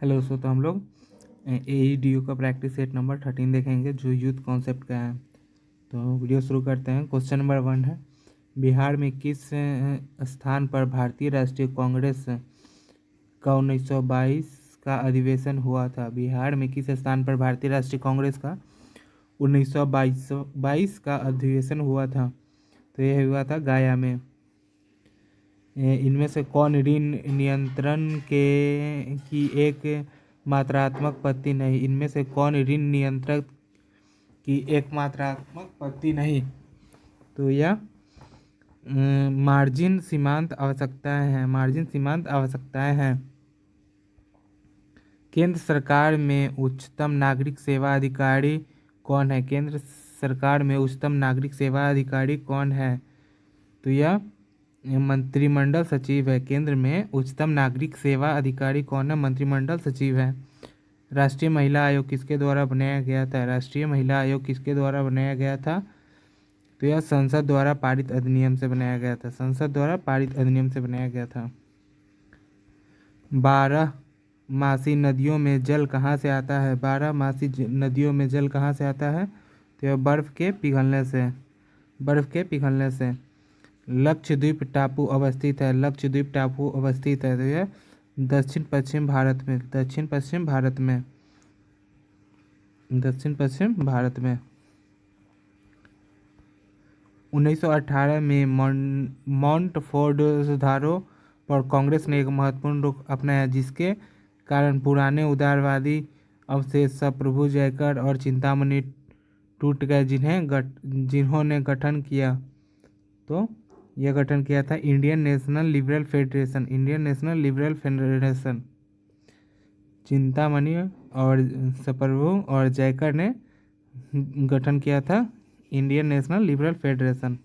Hello दोस्तों, तो हम लोग AEDU का प्रैक्टिस सेट नंबर 13 देखेंगे जो यूथ कॉन्सेप्ट का है। तो वीडियो शुरू करते हैं। क्वेश्चन नंबर 1 है, बिहार में किस स्थान पर भारतीय राष्ट्रीय कांग्रेस का 1922 का अधिवेशन हुआ था? बिहार में किस स्थान पर भारतीय राष्ट्रीय कांग्रेस का 1922 का अधिवेशन हुआ था? तो यह हुआ था गया में। इनमें से कौन ऋण नियंत्रण की एक मात्रात्मक पद्धति नहीं? इनमें से कौन ऋण नियंत्रण की एक मात्रात्मक पद्धति नहीं? तो यह मार्जिन सीमांत आवश्यकताएं हैं। मार्जिन सीमांत आवश्यकताएं हैं। केंद्र सरकार में उच्चतम नागरिक सेवा अधिकारी कौन है? केंद्र सरकार में उच्चतम नागरिक सेवा अधिकारी कौन है? तो यह मंत्रिमंडल सचिव है। केंद्र में उच्चतम नागरिक सेवा अधिकारी कौन है? मंत्रिमंडल सचिव है। राष्ट्रीय महिला आयोग किसके द्वारा बनाया गया था? राष्ट्रीय महिला आयोग किसके द्वारा बनाया गया था? तो यह संसद द्वारा पारित अधिनियम से बनाया गया था। संसद द्वारा पारित अधिनियम से बनाया गया था। 12 मासी नदियों में जल कहाँ से आता है? 12 मासी नदियों में जल कहाँ से आता है? तो यह बर्फ के पिघलने से। बर्फ के पिघलने से। लक्षद्वीप टापू अवस्थित है। लक्षद्वीप टापू अवस्थित है। तो यह दक्षिण पश्चिम भारत में। दक्षिण पश्चिम भारत में। दक्षिण पश्चिम भारत में। 1918 में मॉन्टफोर्ड सुधारों पर कांग्रेस ने एक महत्वपूर्ण रुख अपनाया, जिसके कारण पुराने उदारवादी अवशेष सप्रभु जयकर और चिंतामणि टूट गए, जिन्होंने गठन किया। तो यह गठन किया था Indian national liberal federation. Indian national liberal federation. Chintamani और सप्रभु और जयकर ने गठन किया था Indian national liberal federation.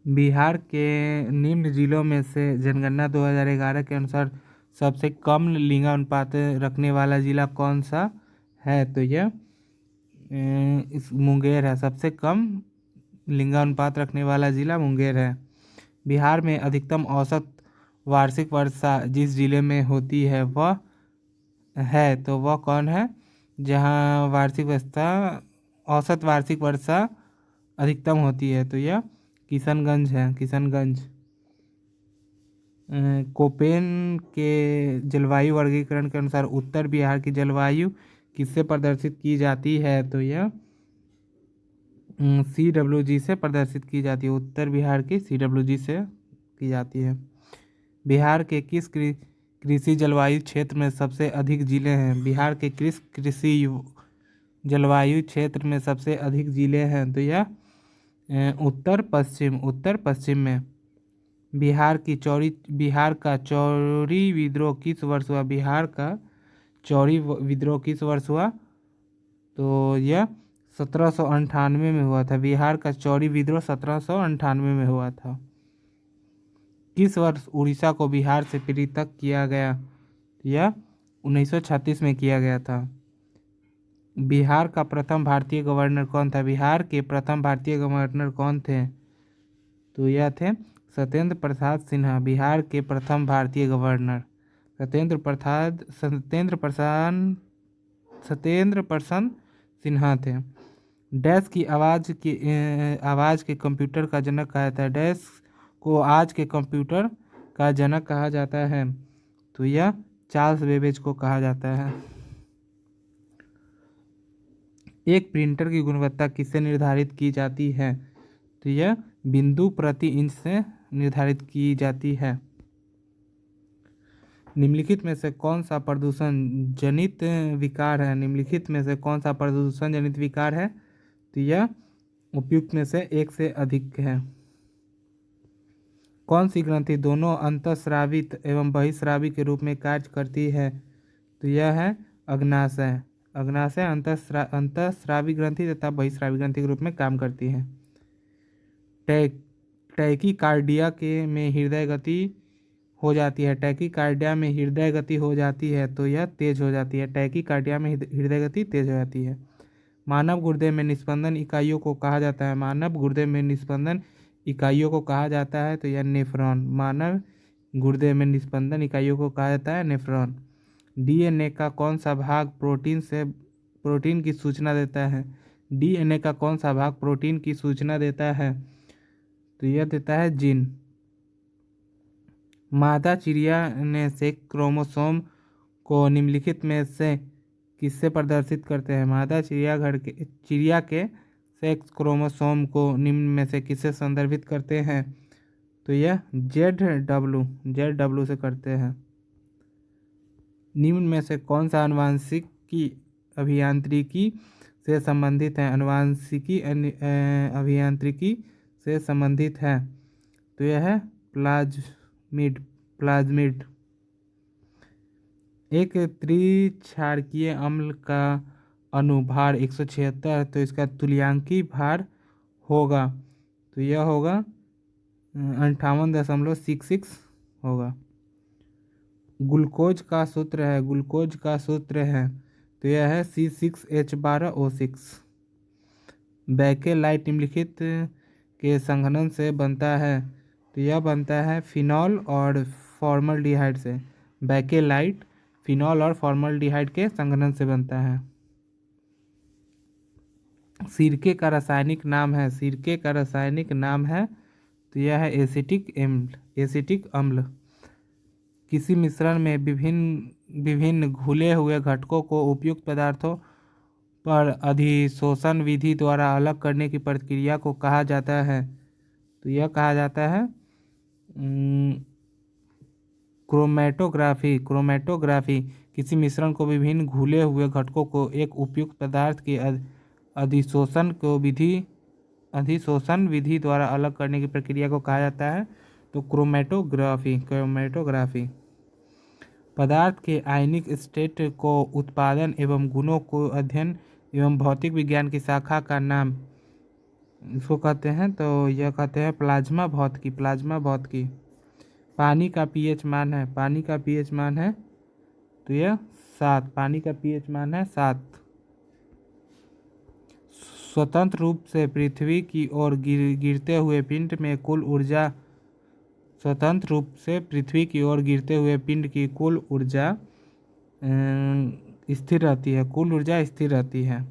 Bihar के निम्न जिलों में से जनगणना 2011 के अनुसार सबसे कम लिंगानुपात रखने वाला जिला कौन सा है? तो यह इस मुंगेर है। सबसे कम लिंगानुपात रखने वाला जिला मुंगेर है। बिहार में अधिकतम औसत वार्षिक वर्षा जिस जिले में होती है वह है, तो वह कौन है? जहाँ वार्षिक वर्षा औसत वार्षिक वर्षा अधिकतम होती है, तो यह किशनगंज है। किशनगंज। कोपेन के जलवायु वर्गीकरण के अनुसार उत्तर बिहार की जलवायु किससे प्रदर्शित की जाती है? तो यह CWG से प्रदर्शित की जाती है। उत्तर बिहार की CWG से की जाती है। बिहार के किस कृषि जलवायु क्षेत्र में सबसे अधिक जिले हैं? बिहार के किस कृषि जलवायु क्षेत्र में सबसे अधिक जिले हैं? तो यह उत्तर पश्चिम में। बिहार का चौरी विद्रोह किस वर्ष हुआ? बिहार का चौरी विद्रोह किस वर्ष हुआ? तो यह 1798 में हुआ था। बिहार का चौरी विद्रोह 1798 में हुआ था। किस वर्ष उड़ीसा को बिहार से पृथक किया गया? यह 1936 में किया गया था। बिहार का प्रथम भारतीय गवर्नर कौन था? बिहार के प्रथम भारतीय गवर्नर कौन थे? तो यह थे सत्येंद्र प्रसाद सिन्हा। बिहार के प्रथम भारतीय गवर्नर सत्येंद्र प्रसाद सिन्हा थे। डैश की आवाज़ के कंप्यूटर का जनक कहा जाता है। डैश को आज के कंप्यूटर का जनक कहा जाता है। तो यह चार्ल्स बेबेज को कहा जाता है। एक प्रिंटर की गुणवत्ता किससे निर्धारित की जाती है? तो यह बिंदु प्रति इंच से निर्धारित की जाती है। निम्नलिखित में से कौन सा प्रदूषण जनित विकार है? निम्नलिखित में से कौन सा प्रदूषण जनित विकार है? तो यह उपयुक्त में से एक से अधिक है। कौन सी ग्रंथि दोनों अंतःस्रावित एवं बहिःस्रावी के रूप में कार्य करती है? तो यह है अग्नाशय। अग्नाशय अंतःस्रावी ग्रंथि तथा बहिःस्रावी ग्रंथि के रूप में काम करती है। टैकीकार्डिया में हृदय गति हो जाती है। टैकीकार्डिया में हृदय गति हो जाती है, तो यह तेज हो जाती है। टैकीकार्डिया में हृदय गति तेज हो जाती है। मानव गुर्दे में निस्पंदन इकाइयों को कहा जाता है। मानव गुर्दे में निस्पंदन इकाइयों को कहा जाता है? तो यह नेफ्रॉन। मानव गुर्दे में निस्पंदन इकाइयों को कहा जाता है नेफ्रॉन। डीएनए का कौन सा भाग प्रोटीन की सूचना देता है? डीएनए का कौन सा भाग प्रोटीन की सूचना देता है? तो यह देता है जीन। मादा चिड़िया ने सेक्स क्रोमोसोम को निम्नलिखित में से किससे प्रदर्शित करते हैं? मादा चिड़िया के सेक्स क्रोमोसोम को निम्न में से किससे संदर्भित करते हैं? तो यह जेड डब्ल्यू से करते हैं। निम्न में से कौन सा आनुवांशिकी अभियांत्रिकी से संबंधित है? आनुवांशिकी अभियांत्रिकी से संबंधित है। तो यह है प्लाज्मिड। एक त्रिक्षारकीय अम्ल का अनुभार 176, तो इसका तुल्यांकी भार होगा, तो यह होगा 58.66 होगा। ग्लूकोज का सूत्र है, तो यह है C6H12O6। बैकेलाइट निम्नलिखित के संघनन से बनता है? तो यह बनता है फिनॉल और फॉर्मल्डिहाइड से। बैकेलाइट फिनॉल और फॉर्मल्डिहाइड के संघनन से बनता है। सिरके का रासायनिक नाम है, तो यह है एसिटिक अम्ल। किसी मिश्रण में विभिन्न घुले हुए घटकों को उपयुक्त पदार्थों पर अधिशोषण विधि द्वारा अलग करने की प्रक्रिया को कहा जाता है? तो यह कहा जाता है क्रोमैटोग्राफी। किसी मिश्रण को विभिन्न घुले हुए घटकों को एक उपयुक्त पदार्थ के अधिशोषण विधि द्वारा अलग करने की प्रक्रिया को कहा जाता है? तो क्रोमैटोग्राफी। पदार्थ के आयनिक स्टेट को उत्पादन एवं गुणों को अध्ययन एवं भौतिक विज्ञान की शाखा का नाम इसको कहते हैं? तो यह कहते हैं प्लाज्मा भौतिकी। पानी का पीएच मान है, तो यह 7। पानी का पीएच मान है 7। स्वतंत्र रूप से पृथ्वी की ओर गिरते हुए पिंड में कुल ऊर्जा की कुल ऊर्जा स्थिर रहती है।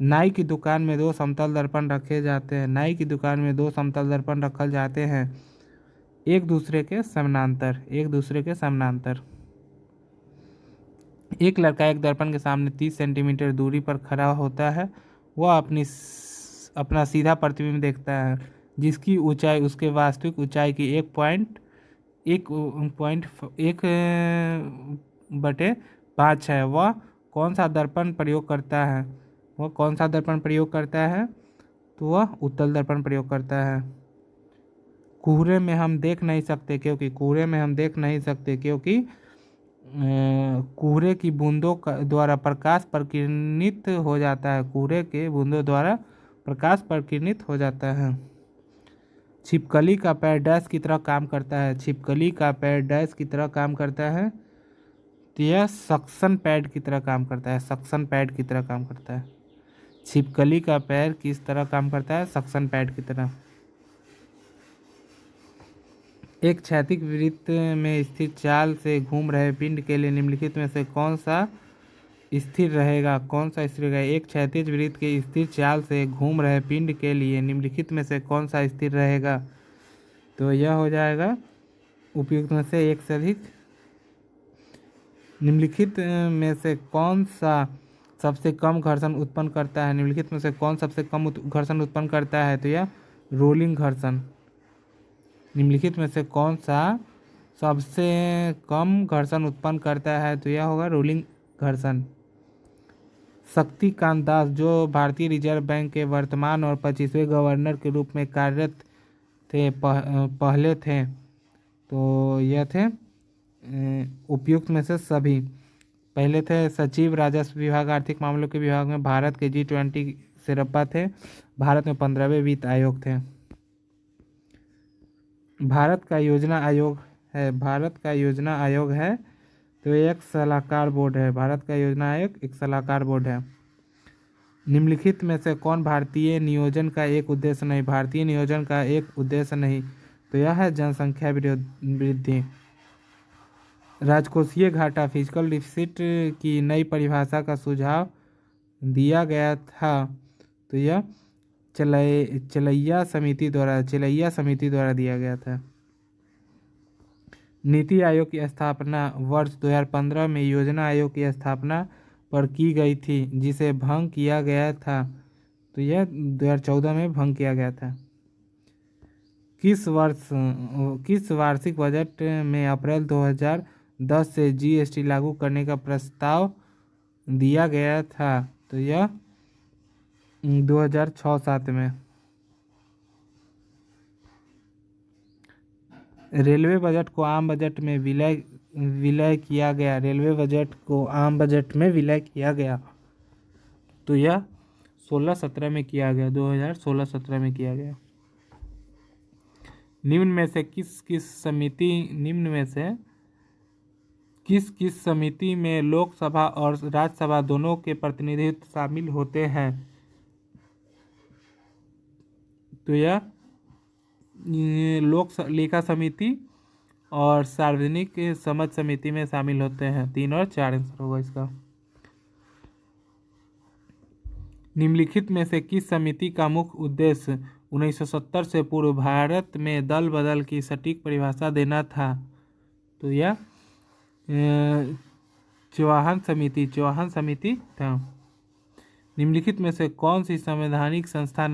नाई की दुकान में दो समतल दर्पण रखे जाते हैं एक दूसरे के समानांतर। एक लड़का एक दर्पण के सामने 30 सेंटीमीटर दूरी पर खड़ा होता है। वह अपना सीधा प्रतिबिंब देखता है जिसकी ऊंचाई उसके वास्तविक ऊंचाई की 1.1/5 है। वह कौन सा दर्पण प्रयोग करता है? तो वह उत्तल दर्पण प्रयोग करता है। कोहरे में हम देख नहीं सकते क्योंकि कोहरे की बूंदों द्वारा प्रकाश प्रकीर्णित हो जाता है। छिपकली का पैर डैश की तरह काम करता है? तो यह सक्शन पैड की तरह काम करता है। छिपकली का पैर किस तरह काम करता है? सक्शन पैड की तरह। एक क्षैतिज वृत्त में स्थिर चाल से घूम रहे पिंड के लिए निम्नलिखित में से कौन सा स्थिर रहेगा? एक क्षैतिज वृत्त के स्थिर चाल से घूम रहे पिंड के लिए निम्नलिखित में से कौन सा स्थिर रहेगा? तो यह हो जाएगा उपयुक्त में से एक से अधिक। निम्नलिखित में से कौन सा सबसे कम घर्षण उत्पन्न करता है? तो यह रोलिंग घर्षण। निम्नलिखित में से कौन सा सबसे कम घर्षण उत्पन्न करता है? तो यह होगा रोलिंग घर्षण। शक्तिकांत दास जो भारतीय रिजर्व बैंक के वर्तमान और 25वें गवर्नर के रूप में कार्यरत थे पहले थे, तो यह थे उपयुक्त में से सभी। पहले थे सचिव राजस्व विभाग आर्थिक मामलों के विभाग में भारत के G20 शेरपा थे। भारत में 15वें वित्त आयोग थे। भारत का योजना आयोग है, तो एक सलाहकार बोर्ड है। भारत का योजना आयोग एक सलाहकार बोर्ड है। निम्नलिखित में से कौन भारतीय नियोजन का एक उद्देश्य नहीं? भारतीय नियोजन का एक उद्देश्य नहीं, तो यह है जनसंख्या वृद्धि। राजकोषीय घाटा फिजिकल डिफिसिट की नई परिभाषा का सुझाव दिया गया था, तो यह चलैया समिति द्वारा दिया गया था। नीति आयोग की स्थापना वर्ष 2015 में योजना आयोग की स्थापना पर की गई थी, जिसे भंग किया गया था, तो यह 2014 में भंग किया गया था। किस वार्षिक बजट में अप्रैल 2010 से जीएसटी लागू करने का प्रस्ताव दिया गया था? तो यह 2006-07 में। रेलवे बजट को आम बजट में विलय किया गया। रेलवे बजट को आम बजट में विलय किया गया, तो यह 16-17 में किया गया, 2016-17 में किया गया। निम्न में से किस किस समिति में लोकसभा और राज्यसभा दोनों के प्रतिनिधित्व शामिल होते हैं? तो यह लोक लेखा समिति और सार्वजनिक समझ समिति में शामिल होते हैं। 3 और 4 आंसर होगा इसका। निम्नलिखित में से किस समिति का मुख्य उद्देश्य 1970 से पूर्व भारत में दल बदल की सटीक परिभाषा देना था? तो यह चौहान समिति था। निम्नलिखित में से कौन सी संवैधानिक संस्था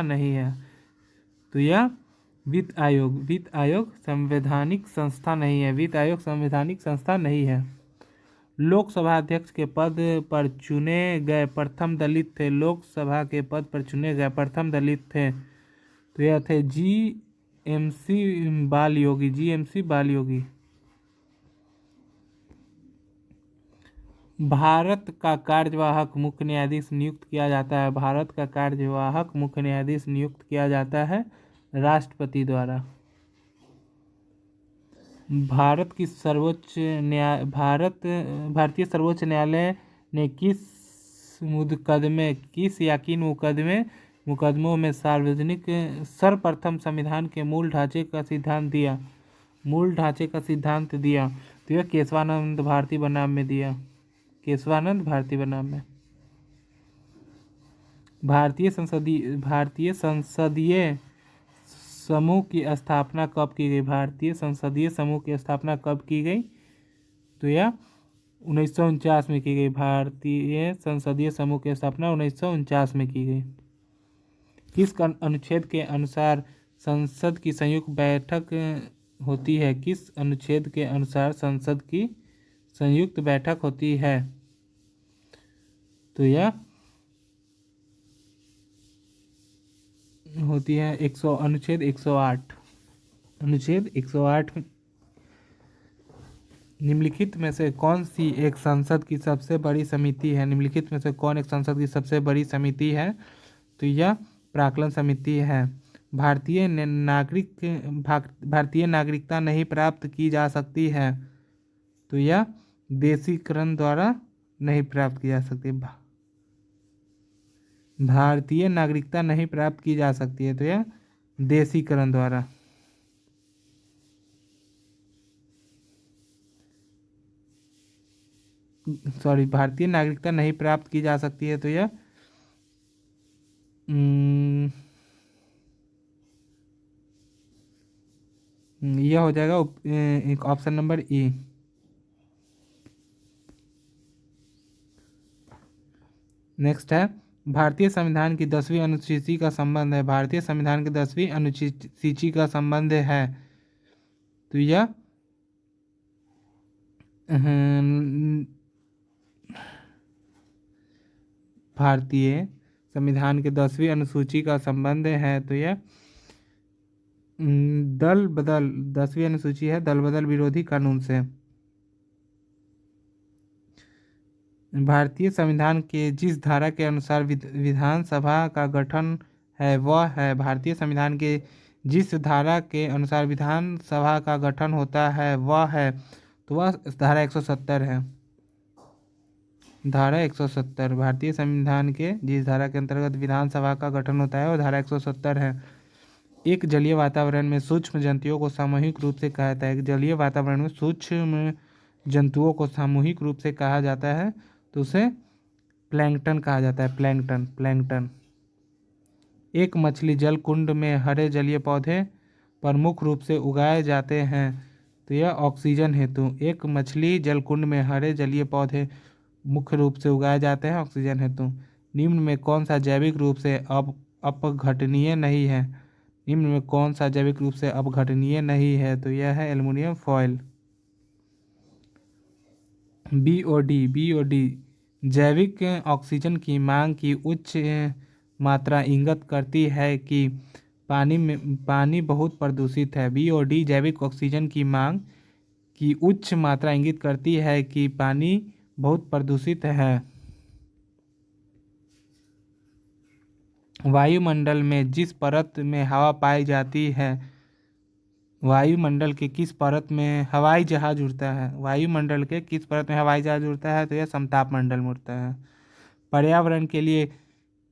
नहीं है? तो यह वित्त आयोग संवैधानिक संस्था नहीं है। वित्त आयोग संवैधानिक संस्था नहीं है। लोकसभा अध्यक्ष के पद पर चुने गए प्रथम दलित थे। लोकसभा के पद पर चुने गए प्रथम दलित थे, तो यह थे जीएमसी बाल योगी। भारत का कार्यवाहक मुख्य न्यायाधीश नियुक्त किया जाता है। भारत का कार्यवाहक मुख्य न्यायाधीश नियुक्त किया जाता है राष्ट्रपति द्वारा। भारतीय सर्वोच्च न्यायालय ने किन मुकदमों में सर्वप्रथम संविधान के मूल ढांचे का सिद्धांत दिया? तो यह केशवानंद भारती बनाम में दिया। भारतीय संसदीय समूह की स्थापना कब की गई? भारतीय संसदीय समूह की स्थापना कब की गई? तो यह 1949 में की गई। भारतीय संसदीय समूह की स्थापना 1949 में की गई। किस अनुच्छेद के अनुसार संसद की संयुक्त बैठक होती है? किस अनुच्छेद के अनुसार संसद की संयुक्त बैठक होती है? तो यह होती है अनुच्छेद 108। निम्नलिखित में से कौन सी एक संसद की सबसे बड़ी समिति है? निम्नलिखित में से कौन एक संसद की सबसे बड़ी समिति है? तो यह प्राक्कलन समिति है। भारतीय नागरिकता नहीं प्राप्त की जा सकती है, तो यह देशीकरण द्वारा नहीं प्राप्त की जा सकती। भारतीय नागरिकता नहीं प्राप्त की जा सकती है, तो यह देशीकरण द्वारा। भारतीय नागरिकता नहीं प्राप्त की जा सकती है, तो यह हो जाएगा एक ऑप्शन नंबर ई। नेक्स्ट है भारतीय संविधान की 10वीं अनुसूची का संबंध है। भारतीय संविधान की 10वीं अनुसूची का संबंध है, तो यह भारतीय संविधान के 10वीं अनुसूची का संबंध है, तो यह 10वीं अनुसूची है दल बदल विरोधी कानून से। भारतीय संविधान के जिस धारा के अनुसार विधानसभा का गठन है वह है? भारतीय संविधान के जिस धारा के अनुसार विधानसभा का गठन होता है वह है? तो वह धारा 170 है। धारा 170 भारतीय संविधान के जिस धारा के अंतर्गत विधानसभा का गठन होता है वो धारा 170 है। एक जलीय वातावरण में सूक्ष्म जंतुओं को सामूहिक रूप से कहा जाता है। एक जलीय वातावरण में सूक्ष्म जंतुओं को सामूहिक रूप से कहा जाता है तो उसे प्लैंकटन कहा जाता है। Plankton plankton. एक मछली जल कुंड में हरे जलीय पौधे प्रमुख रूप से उगाए जाते हैं तो यह ऑक्सीजन हेतु। एक मछली जल कुंड में हरे जलीय पौधे मुख्य रूप से उगाए जाते हैं ऑक्सीजन हेतु। निम्न में कौन सा जैविक रूप से अपघटनीय नहीं है? निम्न में कौन सा जैविक रूप से अपघटनीय नहीं है तो यह है एल्युमिनियम फॉयल। बीओडी जैविक ऑक्सीजन की मांग की उच्च मात्रा इंगित करती है कि पानी बहुत प्रदूषित है। बीओडी जैविक ऑक्सीजन की मांग की उच्च मात्रा इंगित करती है कि पानी बहुत प्रदूषित है। वायुमंडल में जिस परत में हवा पाई जाती है, वायुमंडल के किस परत में हवाई जहाज उड़ता है? वायुमंडल के किस परत में हवाई जहाज उड़ता है तो यह समताप मंडल में उड़ता है। पर्यावरण के लिए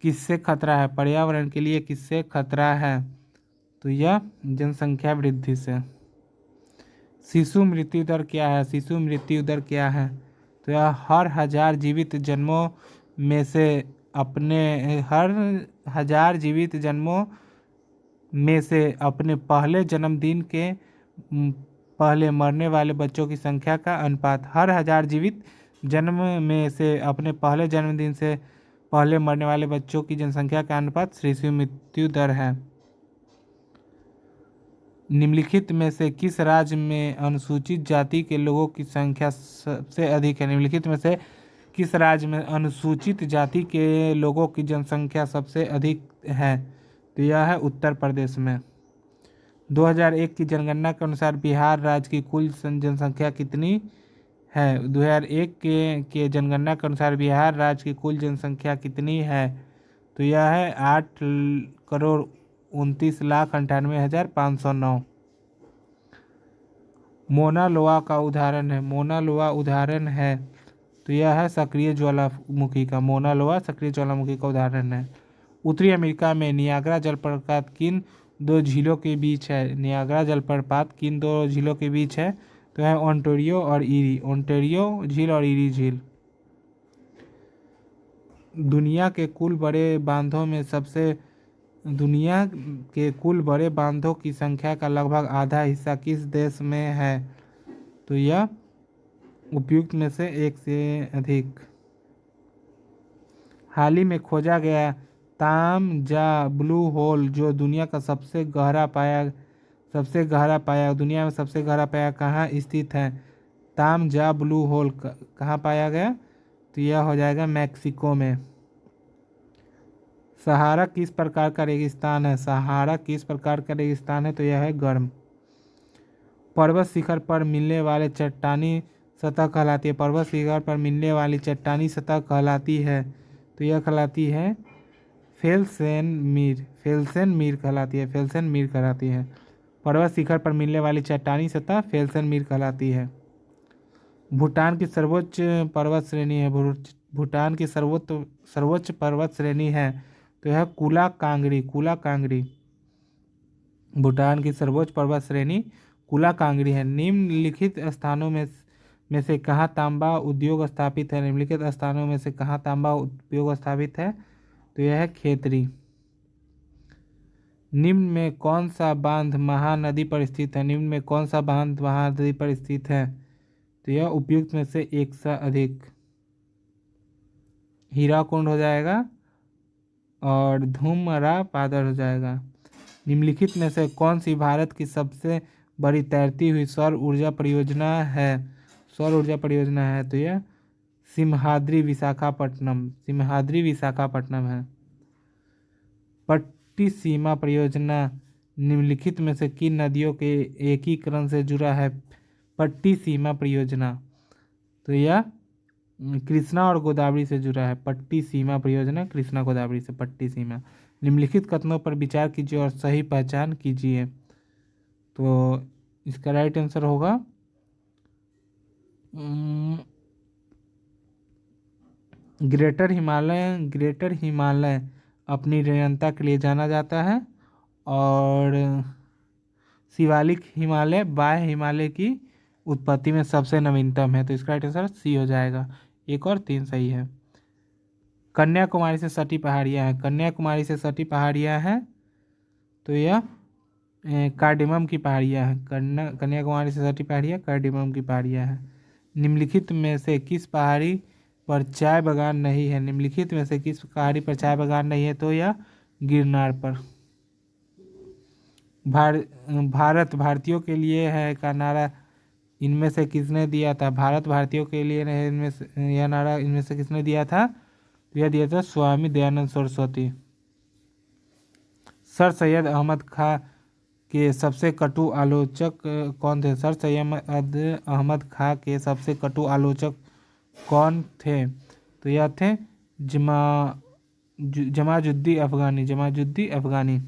किससे खतरा है? पर्यावरण के लिए किससे खतरा है तो यह जनसंख्या वृद्धि से। शिशु मृत्यु दर क्या है? शिशु मृत्यु दर क्या है तो यह हर 1000 जीवित जन्मों में से अपने पहले जन्मदिन के पहले मरने वाले बच्चों की संख्या का अनुपात। हर 1000 जीवित जन्म में से अपने पहले जन्मदिन से पहले मरने वाले बच्चों की जनसंख्या का अनुपात शिशु मृत्यु दर है। निम्नलिखित में से किस राज्य में अनुसूचित जाति के लोगों की संख्या सबसे अधिक है? निम्नलिखित में से किस राज्य में अनुसूचित जाति के लोगों की जनसंख्या सबसे अधिक है तो यह है उत्तर प्रदेश में। 2001 की जनगणना के अनुसार बिहार राज्य की कुल जनसंख्या कितनी है? 2001 के जनगणना के अनुसार बिहार राज्य की कुल जनसंख्या कितनी है तो यह है 8,29,98,509। मोना लोआ का उदाहरण है। मोना लोआ उदाहरण है तो यह है सक्रिय ज्वालामुखी का। मोना लोआ सक्रिय ज्वालामुखी का उदाहरण है। उत्तरी अमेरिका में नियाग्रा जलप्रपात किन दो झीलों के बीच है? नियाग्रा जलप्रपात किन दो झीलों के बीच है तो है ओंटारियो और ईरी। ओंटारियो झील और ईरी झील। दुनिया के कुल बड़े बांधों की संख्या का लगभग आधा हिस्सा किस देश में है तो यह उपयुक्त में से एक से अधिक। हाल ही में खोजा गया तामजा ब्लू होल जो दुनिया में सबसे गहरा पाया कहाँ स्थित है? तामजा ब्लू होल कहाँ पाया गया तो यह हो जाएगा मैक्सिको में। सहारा किस प्रकार का रेगिस्तान है? सहारा किस प्रकार का रेगिस्तान है तो यह है गर्म। पर्वत शिखर पर मिलने वाले चट्टानी सतह कहलाती है। पर्वत शिखर पर मिलने वाली चट्टानी सतह कहलाती है तो यह कहलाती है फेल्सेनमीर कहलाती है। फेल्सेनमीर कहलाती है। पर्वत शिखर पर मिलने वाली चट्टानी सतह फेल्सेनमीर कहलाती है। भूटान की सर्वोच्च पर्वत श्रेणी है। भूटान की सर्वोच्च पर्वत श्रेणी है तो यह कुला कांगड़ी। भूटान की सर्वोच्च पर्वत श्रेणी कुला कांगड़ी है। निम्नलिखित स्थानों में से कहाँ तांबा उद्योग स्थापित है? निम्नलिखित स्थानों में से कहाँ तांबा उद्योग स्थापित है तो यह है खेतरी। निम्न में कौन सा बांध महानदी पर स्थित है? निम्न में कौन सा बांध महानदी पर स्थित है तो यह उपयुक्त में से एक से अधिक। हीराकुंड हो जाएगा और धूमरा पादर हो जाएगा। निम्नलिखित में से कौन सी भारत की सबसे बड़ी तैरती हुई सौर ऊर्जा परियोजना है? तो यह सिमहाद्री विशाखापट्टनम है। पट्टी सीमा परियोजना निम्नलिखित में से किन नदियों के एकीकरण से जुड़ा है? पट्टी सीमा परियोजना तो यह कृष्णा और गोदावरी से जुड़ा है। पट्टी सीमा परियोजना कृष्णा गोदावरी से पट्टी सीमा। निम्नलिखित कथनों पर विचार कीजिए और सही पहचान कीजिए तो इसका राइट आंसर होगा ग्रेटर हिमालय अपनी निरंतरता के लिए जाना जाता है, और शिवालिक हिमालय बाह्य हिमालय की उत्पत्ति में सबसे नवीनतम है। तो इसका राइट आंसर सी हो जाएगा। 1 और 3 सही है। कन्याकुमारी से सटी पहाड़ियाँ हैं, कन्याकुमारी से सटी पहाड़ियाँ हैं, तो यह कार्डेमम की पहाड़ियाँ हैं। कन्याकुमारी से सटी पहाड़ियाँ कार्डेमम की पहाड़ियाँ हैं। निम्नलिखित में से किस पहाड़ी पर चाय बागान नहीं है? निम्नलिखित में से किस पहाड़ी पर चाय बागान नहीं है? तो यह गिरनार पर। भारत भारतीयों के लिए है का नारा इनमें से किसने दिया था? भारत भारतीयों के लिए है, इनमें से यह नारा इनमें से किसने दिया था? यह दिया था स्वामी दयानंद सरस्वती। सर सैयद अहमद खां के सबसे कटु आलोचक कौन थे? सर सैयद अहमद खां के सबसे कटु आलोचक कौन थे? तो यह थे जमाजुद्दीन अफगानी।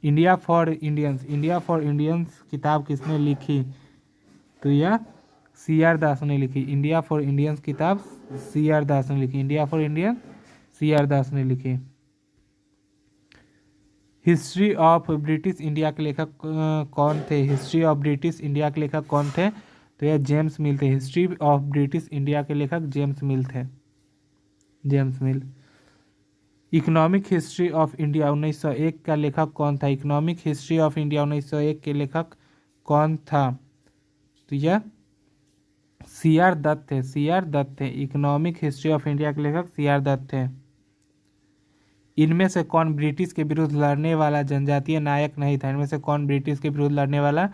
इंडिया फॉर इंडियंस किताब किसने लिखी? तो यह CR दास ने लिखी। इंडिया फॉर इंडियंस किताब CR दास ने लिखी। इंडिया फॉर इंडियन CR दास ने लिखी। हिस्ट्री ऑफ ब्रिटिश इंडिया के लेखक कौन थे? हिस्ट्री ऑफ ब्रिटिश इंडिया के लेखक कौन थे? तो यह जेम्स मिल थे। हिस्ट्री ऑफ ब्रिटिश इंडिया के लेखक जेम्स मिल थे। James mill. Economic history of India 1901 का लेखक कौन था? इकोनॉमिक हिस्ट्री ऑफ इंडिया 1901 के लेखक कौन था? तो यह CR दत्त थे। CR दत्त थे। इकोनॉमिक हिस्ट्री ऑफ इंडिया के लेखक CR दत्त थे। इनमें से कौन ब्रिटिश के विरुद्ध लड़ने वाला जनजातीय नायक नहीं था? इनमें से कौन ब्रिटिश के विरुद्ध लड़ने वाला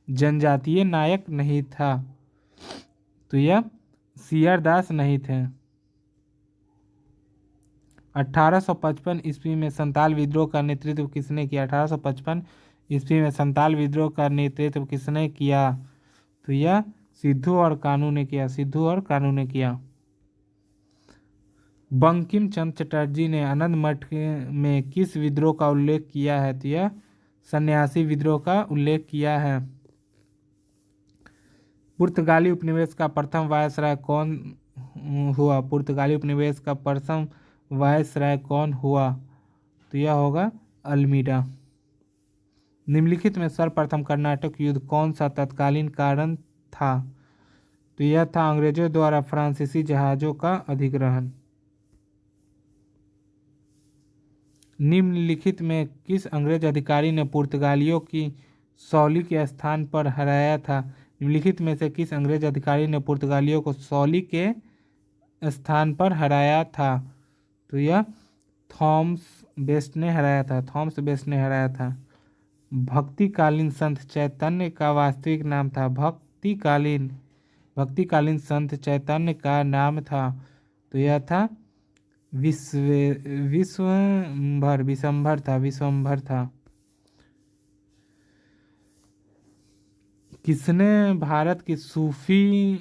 जनजातीय नायक नहीं था? तो यह CR दास नहीं थे। 1855 ईस्वी में संताल विद्रोह का नेतृत्व किसने किया? 1855 ईस्वी में संताल विद्रोह का नेतृत्व किसने किया? तो यह सिद्धू और कानू ने किया। सिद्धू और कानू ने किया। बंकिम चंद्र चटर्जी ने आनंद मठ में किस विद्रोह का उल्लेख किया है? तो यह सन्यासी विद्रोह का उल्लेख किया है। पुर्तगाली उपनिवेश का प्रथम वायसराय कौन हुआ? पुर्तगाली उपनिवेश का प्रथम वायसराय कौन हुआ? तो यह होगा अल्मीडा। निम्नलिखित में सर्वप्रथम कर्नाटक युद्ध कौन सा तत्कालीन कारण था? तो यह था अंग्रेजों द्वारा फ्रांसीसी जहाज़ों का अधिग्रहण। निम्नलिखित में किस अंग्रेज अधिकारी ने पुर्तगालियों की सौली के स्थान पर हराया था? निम्नलिखित में से किस अंग्रेज अधिकारी ने पुर्तगालियों को सौली के स्थान पर हराया था? तो यह थॉमस बेस्ट ने हराया था। थॉमस बेस्ट ने हराया था। भक्तिकालीन संत चैतन्य का वास्तविक नाम था? भक्तिकालीन संत चैतन्य का नाम था, तो यह था विश्वम्भर था। किसने भारत की सूफी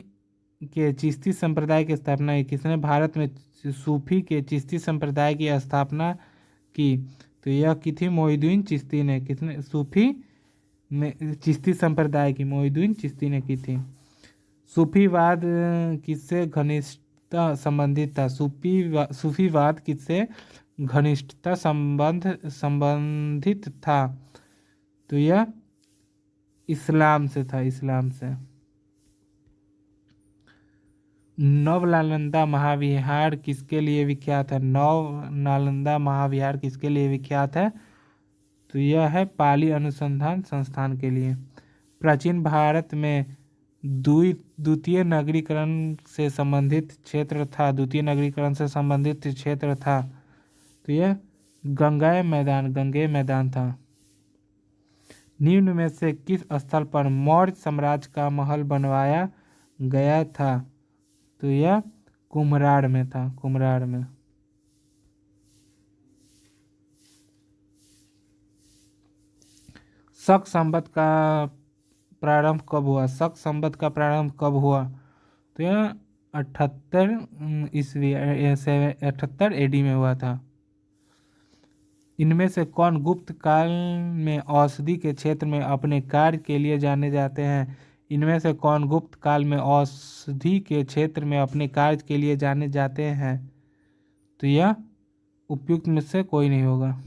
के चिश्ती संप्रदाय की स्थापना की? किसने भारत में सूफी के चिश्ती संप्रदाय की स्थापना की? तो यह की थी मोहिउद्दीन चिश्ती ने। किसने? सूफी में चिश्ती संप्रदाय की मोहिउद्दीन चिश्ती ने की थी। सूफीवाद किससे घनिष्ठता संबंधित था? सूफीवाद किससे घनिष्ठता संबंधित था? तो यह इस्लाम से था। इस्लाम से। नव नालंदा महाविहार किसके लिए विख्यात है? नव नालंदा महाविहार किसके लिए विख्यात है? तो यह है पाली अनुसंधान संस्थान के लिए। प्राचीन भारत में द्वितीय नगरीकरण से संबंधित क्षेत्र था। द्वितीय नगरीकरण से संबंधित क्षेत्र था, तो यह गंगेय मैदान था। निम्न में से किस स्थल पर मौर्य साम्राज्य का महल बनवाया गया था? तो यह कुम्हरार में था। कुम्हरार में। शक संवत का प्रारंभ कब हुआ? शक संवत का प्रारंभ कब हुआ? तो यह 78 ईस्वी 78 AD में हुआ था। इनमें से कौन गुप्त काल में औषधि के क्षेत्र में अपने कार्य के लिए जाने जाते हैं? इनमें से कौन गुप्त काल में औषधि के क्षेत्र में अपने कार्य के लिए जाने जाते हैं? तो यह उपयुक्त में से कोई नहीं होगा।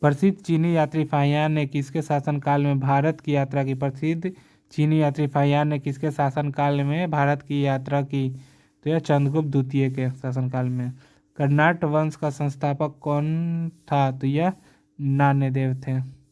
प्रसिद्ध चीनी यात्री फाहियान ने किसके शासनकाल में भारत की यात्रा की? प्रसिद्ध चीनी यात्री फाहियान ने किसके शासनकाल में भारत की यात्रा की? तो यह चंद्रगुप्त द्वितीय के शासनकाल में। कर्नाट वंश का संस्थापक कौन था? तो यह नान्यदेव थे।